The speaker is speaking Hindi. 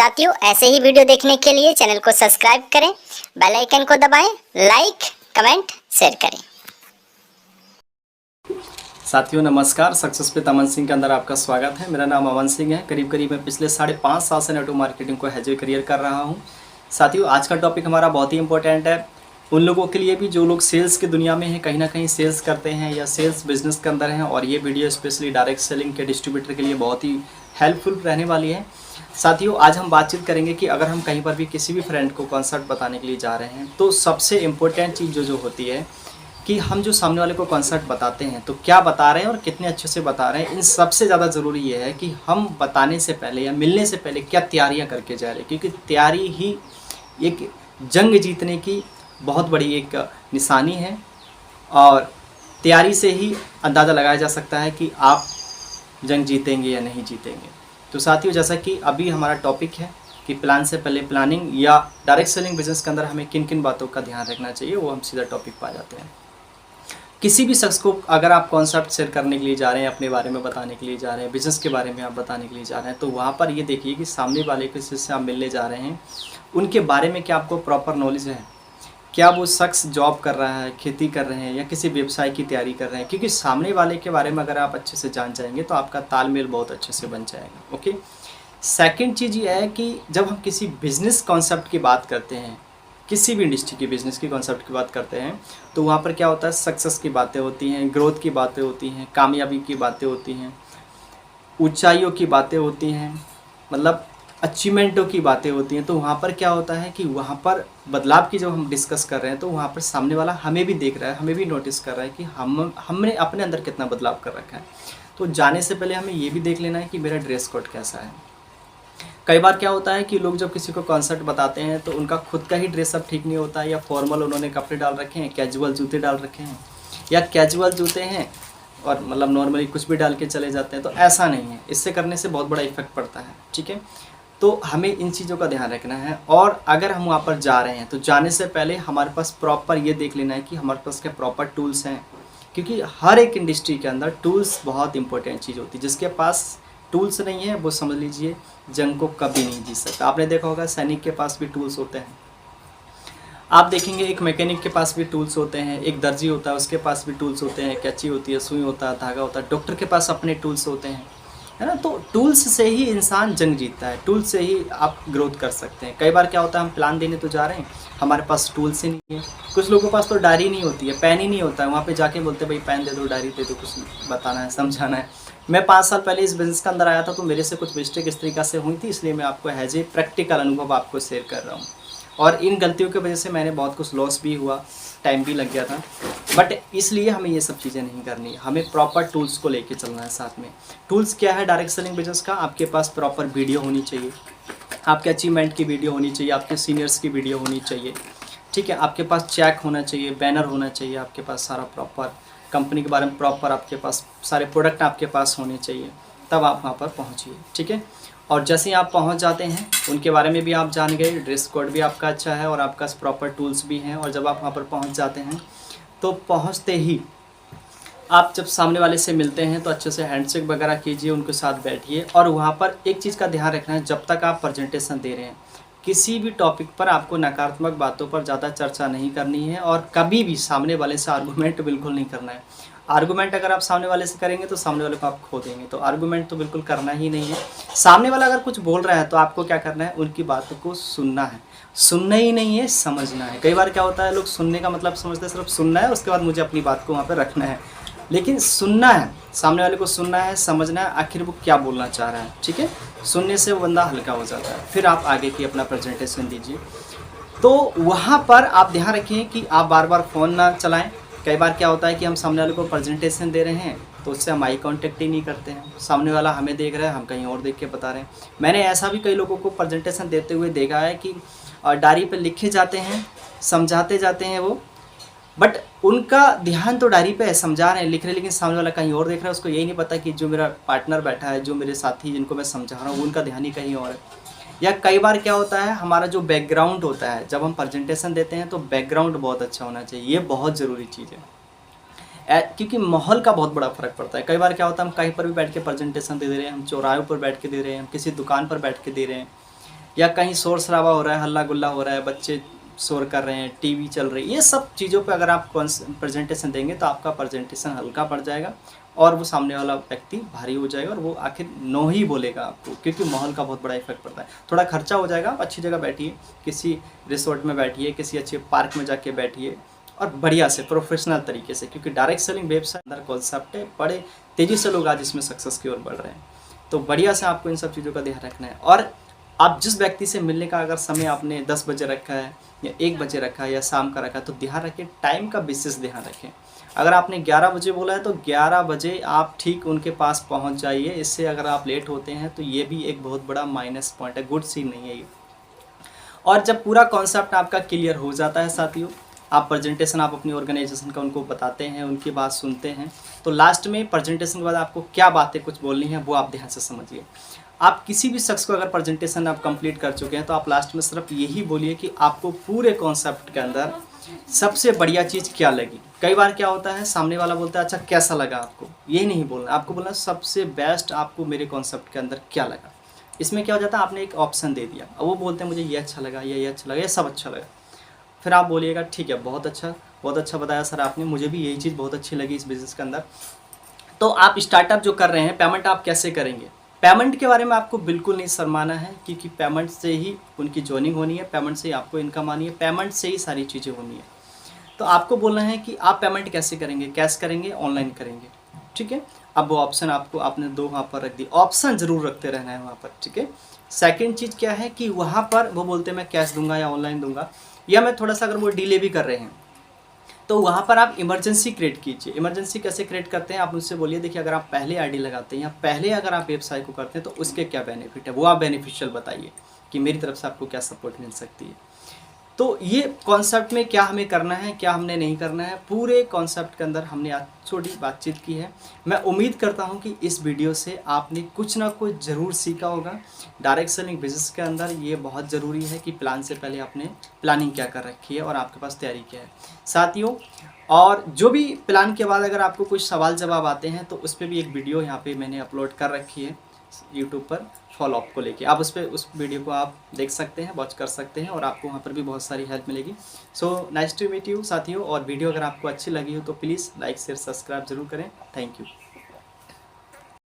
साथियों, ऐसे ही वीडियो देखने के लिए चैनल को सब्सक्राइब करें, बेल आइकन को दबाएं, लाइक, कमेंट, शेयर करें। साथियों नमस्कार। सक्सेस पे अमन सिंह के अंदर आपका स्वागत है। मेरा नाम अमन सिंह है। करीब मैं पिछले 5.5 साल से नेटवर्क मार्केटिंग को एज ए करियर कर रहा हूं। साथियों आज का टॉपिक हमारा बहुत ही इंपॉर्टेंट है उन लोगों के लिए भी जो लोग सेल्स की दुनिया में हैं, कहीं ना कहीं सेल्स करते हैं या सेल्स बिजनेस के अंदर हैं। और ये वीडियो स्पेशली डायरेक्ट सेलिंग के डिस्ट्रीब्यूटर के लिए बहुत ही हेल्पफुल रहने वाली है। साथियों आज हम बातचीत करेंगे कि अगर हम कहीं पर भी किसी भी फ्रेंड को कॉन्सेप्ट बताने के लिए जा रहे हैं तो सबसे इम्पोर्टेंट चीज़ जो होती है कि हम जो सामने वाले को कॉन्सेप्ट बताते हैं तो क्या बता रहे हैं और कितने अच्छे से बता रहे हैं। इन सबसे ज़्यादा ज़रूरी ये है कि हम बताने से पहले या मिलने से पहले क्या तैयारियां करके जा रहे हैं, क्योंकि तैयारी ही एक जंग जीतने की बहुत बड़ी एक निशानी है। और तैयारी से ही अंदाज़ा लगाया जा सकता है कि आप जंग जीतेंगे या नहीं जीतेंगे। तो साथियों जैसा कि अभी हमारा टॉपिक है कि प्लान से पहले प्लानिंग या डायरेक्ट सेलिंग बिजनेस के अंदर हमें किन किन बातों का ध्यान रखना चाहिए, वो हम सीधा टॉपिक पर आ जाते हैं। किसी भी शख्स को अगर आप कॉन्सेप्ट शेयर करने के लिए जा रहे हैं, अपने बारे में बताने के लिए जा रहे हैं, बिज़नेस के बारे में आप बताने के लिए जा रहे हैं, तो वहाँ पर ये देखिए कि सामने वाले किसी आप मिलने जा रहे हैं, उनके बारे में क्या आपको प्रॉपर नॉलेज है, क्या वो शख्स जॉब कर रहा है, खेती कर रहे हैं या किसी व्यवसाय की तैयारी कर रहे हैं। क्योंकि सामने वाले के बारे में अगर आप अच्छे से जान जाएंगे तो आपका तालमेल बहुत अच्छे से बन जाएगा। ओके, सेकंड चीज़ ये है कि जब हम किसी बिजनेस कॉन्सेप्ट की बात करते हैं, किसी भी इंडस्ट्री की बिजनेस की कॉन्सेप्ट की बात करते हैं, तो वहाँ पर क्या होता है, सक्सेस की बातें होती हैं, ग्रोथ की बातें होती हैं, कामयाबी की बातें होती हैं, ऊंचाइयों की बातें होती हैं, मतलब अचीवमेंटों की बातें होती हैं। तो वहाँ पर क्या होता है कि वहाँ पर बदलाव की जब हम डिस्कस कर रहे हैं तो वहाँ पर सामने वाला हमें भी देख रहा है, हमें भी नोटिस कर रहा है कि हमने अपने अंदर कितना बदलाव कर रखा है। तो जाने से पहले हमें ये भी देख लेना है कि मेरा ड्रेस कोड कैसा है। कई बार क्या होता है कि लोग जब किसी को कॉन्सेप्ट बताते हैं तो उनका खुद का ही ड्रेसअप ठीक नहीं होता है, या फॉर्मल उन्होंने कपड़े डाल रखे हैं, कैजुअल जूते डाल रखे हैं, या कैजुअल जूते हैं और मतलब नॉर्मली कुछ भी डाल के चले जाते हैं। तो ऐसा नहीं है, इससे करने से बहुत बड़ा इफेक्ट पड़ता है। ठीक है, तो हमें इन चीज़ों का ध्यान रखना है। और अगर हम वहाँ पर जा रहे हैं तो जाने से पहले हमारे पास प्रॉपर ये देख लेना है कि हमारे पास क्या प्रॉपर टूल्स हैं, क्योंकि हर एक इंडस्ट्री के अंदर टूल्स बहुत इंपॉर्टेंट चीज़ होती है। जिसके पास टूल्स नहीं है वो समझ लीजिए जंग को कभी नहीं जीत सकता। आपने देखा होगा सैनिक के पास भी टूल्स होते हैं, आप देखेंगे एक मैकेनिक के पास भी टूल्स होते हैं, एक दर्जी होता है उसके पास भी टूल्स होते हैं, कैंची होती है, सुई होता है, धागा होता है, डॉक्टर के पास अपने टूल्स होते हैं, है ना। तो टूल्स से ही इंसान जंग जीतता है, टूल्स से ही आप ग्रोथ कर सकते हैं। कई बार क्या होता है, हम प्लान देने तो जा रहे हैं, हमारे पास टूल्स ही नहीं है। कुछ लोगों के पास तो डायरी नहीं होती है, पेन ही नहीं होता है, वहाँ पे जाके बोलते भाई पेन दे दो, डायरी दे दो, कुछ बताना है, समझाना है। मैं 5 साल पहले इस बिज़नेस के अंदर आया था तो मेरे से कुछ मिस्टेक इस तरीक़ा से हुई थी, इसलिए मैं आपको एज ए प्रैक्टिकल अनुभव आपको शेयर कर रहा हूँ। और इन गलतियों की वजह से मैंने बहुत कुछ लॉस भी हुआ, टाइम भी लग गया था, बट इसलिए हमें ये सब चीज़ें नहीं करनी, हमें प्रॉपर टूल्स को लेके चलना है साथ में। टूल्स क्या है डायरेक्ट सेलिंग बिजनेस का, आपके पास प्रॉपर वीडियो होनी चाहिए, आपके अचीवमेंट की वीडियो होनी चाहिए, आपके सीनियर्स की वीडियो होनी चाहिए। ठीक है, आपके पास चेक होना चाहिए, बैनर होना चाहिए, आपके पास सारा प्रॉपर कंपनी के बारे में प्रॉपर, आपके पास सारे प्रोडक्ट आपके पास होने चाहिए, तब आप वहाँ पर पहुँचिए। ठीक है, और जैसे ही आप पहुंच जाते हैं उनके बारे में भी आप जान गए, ड्रेस कोड भी आपका अच्छा है और आपका प्रॉपर टूल्स भी हैं। और जब आप वहाँ पर पहुंच जाते हैं तो पहुंचते ही आप जब सामने वाले से मिलते हैं तो अच्छे से हैंडशेक वगैरह कीजिए, उनके साथ बैठिए। और वहाँ पर एक चीज़ का ध्यान रखना है, जब तक आप प्रेजेंटेशन दे रहे हैं किसी भी टॉपिक पर आपको नकारात्मक बातों पर ज़्यादा चर्चा नहीं करनी है और कभी भी सामने वाले से आर्गूमेंट बिल्कुल नहीं करना है। आर्गूमेंट अगर आप सामने वाले से करेंगे तो सामने वाले को आप खो देंगे, तो आर्गूमेंट तो बिल्कुल करना ही नहीं है। सामने वाला अगर कुछ बोल रहा है तो आपको क्या करना है, उनकी बातों को सुनना है, सुनना ही नहीं है, समझना है। कई बार क्या होता है, लोग सुनने का मतलब समझते हैं सिर्फ सुनना है, उसके बाद मुझे अपनी बात को वहाँ पर रखना है, लेकिन सुनना है, सामने वाले को सुनना है, समझना है आखिर वो क्या बोलना चाह रहा है। ठीक है, सुनने से वो बंदा हल्का हो जाता है, फिर आप आगे की अपना प्रेजेंटेशन दीजिए। तो वहाँ पर आप ध्यान रखिए कि आप बार बार फ़ोन ना चलाएं। कई बार क्या होता है कि हम सामने वाले को प्रेजेंटेशन दे रहे हैं तो उससे हम आई कांटेक्ट ही नहीं करते हैं, सामने वाला हमें देख रहा है, हम कहीं और देख के बता रहे हैं। मैंने ऐसा भी कई लोगों को प्रेजेंटेशन देते हुए देखा है कि डायरी पर लिखे जाते हैं, समझाते जाते हैं वो, बट उनका ध्यान तो डायरी पे है, समझा रहे हैं, लिख रहे हैं, लेकिन सामने वाला कहीं और देख रहा है। उसको यही नहीं पता कि जो मेरा पार्टनर बैठा है, जो मेरे साथी जिनको मैं समझा रहा हूँ, उनका ध्यान ही कहीं और है। या कई बार क्या होता है, हमारा जो बैकग्राउंड होता है, जब हम प्रेजेंटेशन देते हैं तो बैकग्राउंड बहुत अच्छा होना चाहिए, ये बहुत ज़रूरी चीज़ है, क्योंकि माहौल का बहुत बड़ा फ़र्क पड़ता है। कई बार क्या होता है, हम कहीं पर भी बैठ के प्रेजेंटेशन दे रहे हैं, हम चौराहों पर बैठ के दे रहे हैं, हम किसी दुकान पर बैठ के दे रहे हैं, या कहीं शोर शराबा हो रहा है, हल्ला गुल्ला हो रहा है, बच्चे शोर कर रहे हैं, टीवी चल रही है, ये सब चीज़ों पे अगर आप प्रेजेंटेशन देंगे तो आपका प्रेजेंटेशन हल्का पड़ जाएगा और वो सामने वाला व्यक्ति भारी हो जाएगा और वो आखिर नो ही बोलेगा आपको, क्योंकि माहौल का बहुत बड़ा इफेक्ट पड़ता है। थोड़ा खर्चा हो जाएगा, आप अच्छी जगह बैठिए, किसी रिसोर्ट में बैठिए, किसी अच्छे पार्क में जाके बैठिए और बढ़िया से प्रोफेशनल तरीके से, क्योंकि डायरेक्ट सेलिंग वेबसाइट अंदर कॉन्सेप्ट है, बड़े तेज़ी से लोग आज इसमें सक्सेस की ओर बढ़ रहे हैं। तो बढ़िया से आपको इन सब चीज़ों का ध्यान रखना है। और आप जिस व्यक्ति से मिलने का अगर समय आपने 10 बजे रखा है या 1 बजे रखा है या शाम का रखा है, तो ध्यान रखें, टाइम का विशेष ध्यान रखें। अगर आपने 11 बजे बोला है तो 11 बजे आप ठीक उनके पास पहुंच जाइए। इससे अगर आप लेट होते हैं तो ये भी एक बहुत बड़ा माइनस पॉइंट है, गुड सीन नहीं है ये। और जब पूरा कॉन्सेप्ट आपका क्लियर हो जाता है साथियों, आप प्रेजेंटेशन आप अपनी ऑर्गेनाइजेशन का उनको बताते हैं, उनकी बात सुनते हैं, तो लास्ट में प्रेजेंटेशन के बाद आपको क्या बातें कुछ बोलनी है वो आप ध्यान से समझिए। आप किसी भी शख्स को अगर प्रेजेंटेशन आप कंप्लीट कर चुके हैं तो आप लास्ट में सिर्फ यही बोलिए कि आपको पूरे कॉन्सेप्ट के अंदर सबसे बढ़िया चीज़ क्या लगी। कई बार क्या होता है, सामने वाला बोलता है अच्छा कैसा लगा आपको, ये नहीं बोलना, आपको बोलना सबसे बेस्ट आपको मेरे कॉन्सेप्ट के अंदर क्या लगा। इसमें क्या हो जाता है, आपने एक ऑप्शन दे दिया, अब वो बोलते हैं मुझे ये अच्छा लगा, ये अच्छा लगा, ये सब अच्छा लगा। फिर आप बोलिएगा ठीक है, बहुत अच्छा बताया सर आपने, मुझे भी यही चीज़ बहुत अच्छी लगी इस बिज़नेस के अंदर। तो आप स्टार्टअप जो कर रहे हैं, पेमेंट आप कैसे करेंगे, पेमेंट के बारे में आपको बिल्कुल नहीं शर्माना है, क्योंकि पेमेंट से ही उनकी जॉइनिंग होनी है, पेमेंट से ही आपको इनकम आनी है, पेमेंट से ही सारी चीज़ें होनी है। तो आपको बोलना है कि आप पेमेंट कैसे करेंगे, कैश करेंगे, ऑनलाइन करेंगे, ठीक है। अब वो ऑप्शन आपको आपने 2 वहाँ पर रख दी, ऑप्शन ज़रूर रखते रहना है वहाँ पर, ठीक है। सेकंड चीज़ क्या है कि वहाँ पर वो बोलते हैं मैं कैश दूंगा या ऑनलाइन दूंगा, या मैं थोड़ा सा अगर वो डिले भी कर रहे हैं तो वहाँ पर आप इमरजेंसी क्रिएट कीजिए। इमरजेंसी कैसे क्रिएट करते हैं, आप मुझसे बोलिए देखिए अगर आप पहले आईडी लगाते हैं या पहले अगर आप वेबसाइट को करते हैं तो उसके क्या बेनिफिट है, वो आप बेनिफिशियल बताइए कि मेरी तरफ से आपको क्या सपोर्ट मिल सकती है। तो ये कॉन्सेप्ट में क्या हमें करना है, क्या हमने नहीं करना है, पूरे कॉन्सेप्ट के अंदर हमने आज छोटी बातचीत की है। मैं उम्मीद करता हूं कि इस वीडियो से आपने कुछ ना कुछ ज़रूर सीखा होगा। डायरेक्ट सेलिंग बिजनेस के अंदर ये बहुत ज़रूरी है कि प्लान से पहले आपने प्लानिंग क्या कर रखी है और आपके पास तैयारी क्या है साथियों। और जो भी प्लान के बाद अगर आपको कुछ सवाल जवाब आते हैं तो उस पर भी एक वीडियो यहाँ पे मैंने अपलोड कर रखी है यूट्यूब पर, फॉलो अप को लेके। आप उस वीडियो को आप देख सकते हैं, वॉच कर सकते हैं और आपको वहाँ पर भी बहुत सारी हेल्प मिलेगी। So nice to meet you साथियों। और वीडियो अगर आपको अच्छी लगी हो तो प्लीज़ लाइक शेयर सब्सक्राइब जरूर करें। Thank you.